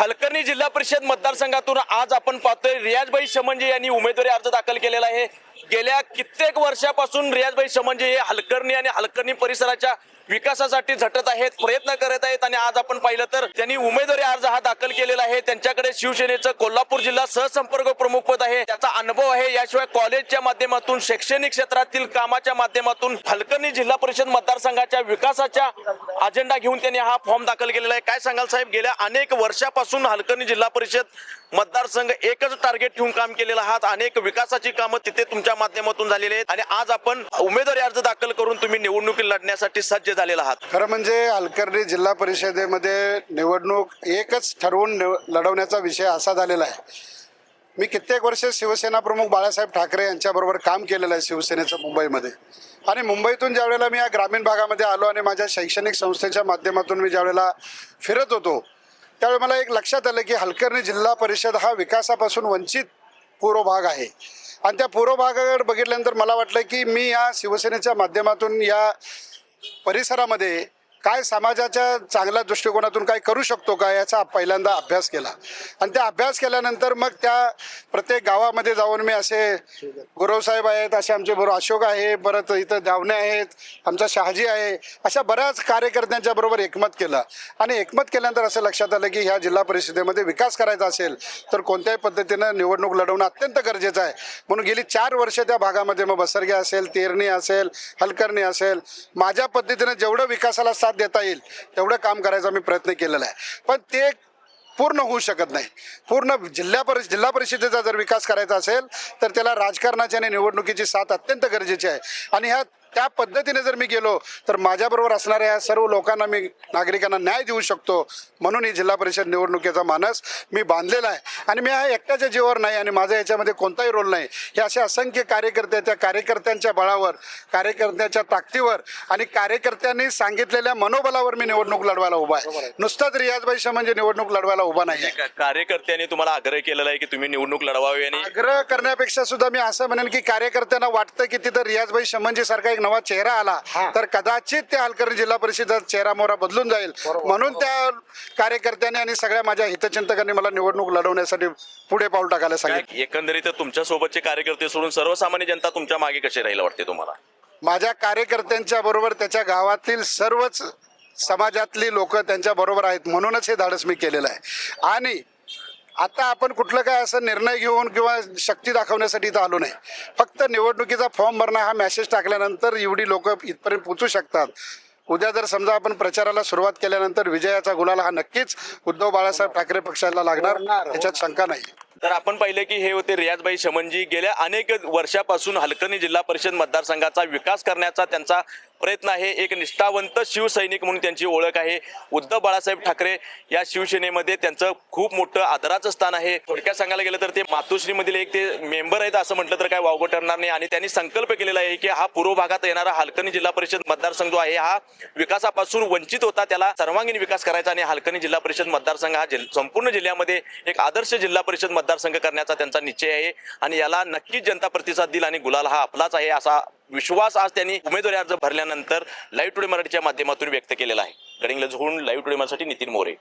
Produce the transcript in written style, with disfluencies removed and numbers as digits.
हलकर्णी जिल्हा परिषद मतदारसंघातून आज आपण पाहतोय रियाजभाई शमंजे यांनी उमेदवारी अर्ज दाखल केलेला आहे। गेल्या कित्येक वर्षापासून रियाजभाई शमंजे हे हलकर्णी आणि हलकर्णी परिसराच्या विकासासाठी झटत आहेत, प्रयत्न करत आहेत आणि आज आपण पाहिलं तर त्यांनी उमेदवारी अर्ज हा दाखल केलेला आहे। त्यांच्याकडे शिवसेनेचं कोल्हापूर जिल्हा सहसंपर्क प्रमुख पद आहे, त्याचा अनुभव आहे। याशिवाय कॉलेजच्या माध्यमातून शैक्षणिक क्षेत्रातील कामाच्या माध्यमातून हलकर्णी जिल्हा परिषद मतदारसंघाच्या विकासाच्या अजेंडा घेऊन त्यांनी हा फॉर्म दाखल केलेला आहे। काय सांगाल साहेब, गेल्या अनेक वर्षापासून हलकर्णी जिल्हा परिषद मतदारसंघ एकच टार्गेट ठेवून काम केलेला आहात, अनेक विकासाची कामं तिथे तुमच्या माध्यमातून झालेली आहेत आणि आज आपण उमेदवारी अर्ज दाखल करून तुम्ही निवडणुकी लढण्यासाठी सज्ज झालेला आहात। खरं म्हणजे हलकर्णी जिल्हा परिषदेमध्ये निवडणूक एकच ठरवून लढवण्याचा विषय असा झालेला आहे। मी कित्येक वर्ष शिवसेना प्रमुख बाळासाहेब ठाकरे यांच्याबरोबर काम केलेलं आहे शिवसेनेचं मुंबईमध्ये, आणि मुंबईतून ज्यावेळेला मी या ग्रामीण भागामध्ये आलो आणि माझ्या शैक्षणिक संस्थेच्या माध्यमातून मी ज्यावेळेला फिरत होतो त्यावेळी मला एक लक्षात आलं की हलकर्णी जिल्हा परिषद हा विकासापासून वंचित पूर्व भाग आहे, आणि त्या पूर्व भागाकडे बघितल्यानंतर मला वाटलं की मी या शिवसेनेच्या माध्यमातून या परिसरामध्ये काय समाजाच्या चांगल्या दृष्टिकोनातून काय करू शकतो का याचा पहिल्यांदा अभ्यास केला, आणि त्या अभ्यास केल्यानंतर मग त्या प्रत्येक गावामध्ये जाऊन मी असे गुरवसाहेब आहेत, असे आमचे बरोबर अशोक आहे, परत इथं दावणे आहेत, आमचा शहाजी आहे, अशा बऱ्याच कार्यकर्त्यांच्या बरोबर एकमत केलं। आणि एकमत केल्यानंतर असं लक्षात आलं की ह्या जिल्हा परिषदेमध्ये विकास करायचा असेल तर कोणत्याही पद्धतीनं निवडणूक लढवणं अत्यंत गरजेचं आहे। म्हणून गेली 4 वर्ष त्या भागामध्ये मग बसरगे असेल, तेरणी असेल, हलकर्णी असेल, माझ्या पद्धतीनं जेवढं विकासाला साथ देता येईल तेवढं काम करायचा मी प्रयत्न केलेला आहे, पण ते पूर्ण होऊ शकत नाही। पूर्ण जिल्हा परिषदेचा जर विकास करायचा असेल तर त्याला राजकारणाची आणि निवडणुकीची साथ अत्यंत गरजेची आहे, आणि ह्या त्या पद्धतीने जर मी गेलो तर माझ्याबरोबर असणाऱ्या या सर्व लोकांना मी नागरिकांना न्याय देऊ शकतो। म्हणून ही जिल्हा परिषद निवडणुकीचा मानस मी बांधलेला आहे, आणि मी हा एकट्याच्या जीवावर नाही आणि माझा याच्यामध्ये कोणताही रोल नाही। हे असे असंख्य कार्यकर्ते, त्या कार्यकर्त्यांच्या बळावर, कार्यकर्त्यांच्या ताकदीवर आणि कार्यकर्त्यांनी सांगितलेल्या मनोबलावर मी निवडणूक लढवायला उभा आहे। नुसताच रियाजभाई शमंजे निवडणूक लढवायला उभा नाही आहे। कार्यकर्त्यांनी तुम्हाला आग्रह केलेला आहे की तुम्ही निवडणूक लढवावी, आणि आग्रह करण्यापेक्षा सुद्धा मी असं म्हणेन की कार्यकर्त्यांना वाटतं की तिथं रियाजभाई शमंजे सारखा एक नवा चेहरा आला तर कदाचित त्या हलकर्णी जिल्हा परिषदेचा चेहरा मोहरा बदलून जाईल, म्हणून त्या कार्यकर्त्यांनी आणि सगळ्या माझ्या हितचिंतकांनी मला निवडणूक लढवण्यासाठी पुढे पाऊल टाकायला सांगितलं। एकंदरीत तुमच्या सोबतचे कार्यकर्ते सोडून सर्वसामान्य जनता तुमच्या मागे कशी राहील वाटते तुम्हाला? माझ्या कार्यकर्त्यांच्या बरोबर त्याच्या गावातील सर्वच समाजातली लोक त्यांच्या बरोबर आहेत, म्हणूनच हे धाडस मी केलेलं आहे। आणि आता आपण कुठलं काय असं निर्णय घेऊन किंवा शक्ती दाखवण्यासाठी इथं आलो नाही, फक्त निवडणुकीचा फॉर्म भरणं हा मेसेज टाकल्यानंतर एवढी लोक इथपर्यंत पोहोचू शकतात। उद्या जर समजा आपण प्रचाराला सुरुवात केल्यानंतर विजयाचा गुलाल हा नक्कीच उद्धव बाळासाहेब ठाकरे पक्षाला लागणार, याच्यात शंका नाही। तर आपण पाहिले की हे होते रियाजभाई शमंजे। गेल्या अनेक वर्षापासून हलकर्णी जिल्हा परिषद मतदारसंघाचा विकास करण्याचा त्यांचा प्रयत्न आहे। एक निष्ठावंत शिवसैनिक म्हणून त्यांची ओळख आहे। उद्धव बाळासाहेब ठाकरे या शिवसेनेमध्ये त्यांचं खूप मोठं आदराचं स्थान आहे। थोडक्यात सांगायला गेलं तर ते मातोश्रीमधील एक ते मेंबर आहेत असं म्हटलं तर काय वावगं ठरणार नाही, आणि त्यांनी संकल्प केलेला आहे की हा पूर्व भागात येणारा हलकर्णी जिल्हा परिषद मतदारसंघ जो आहे हा विकासापासून वंचित होता, त्याला सर्वांगीण विकास करायचा, आणि हलकर्णी जिल्हा परिषद मतदारसंघ हा संपूर्ण जिल्ह्यामध्ये एक आदर्श जिल्हा परिषद मतदारसंघ करण्याचा त्यांचा निश्चय आहे, आणि याला नक्कीच जनता प्रतिसाद देईल आणि गुलाल हा आपलाच आहे असा विश्वास आज त्यांनी उमेदवारी अर्ज भरल्यानंतर लाईव्ह टुडे मराठीच्या माध्यमातून व्यक्त केलेला आहे। गडिंग्लजहून लाईव्ह टुडे मराठीसाठी नितीन मोरे।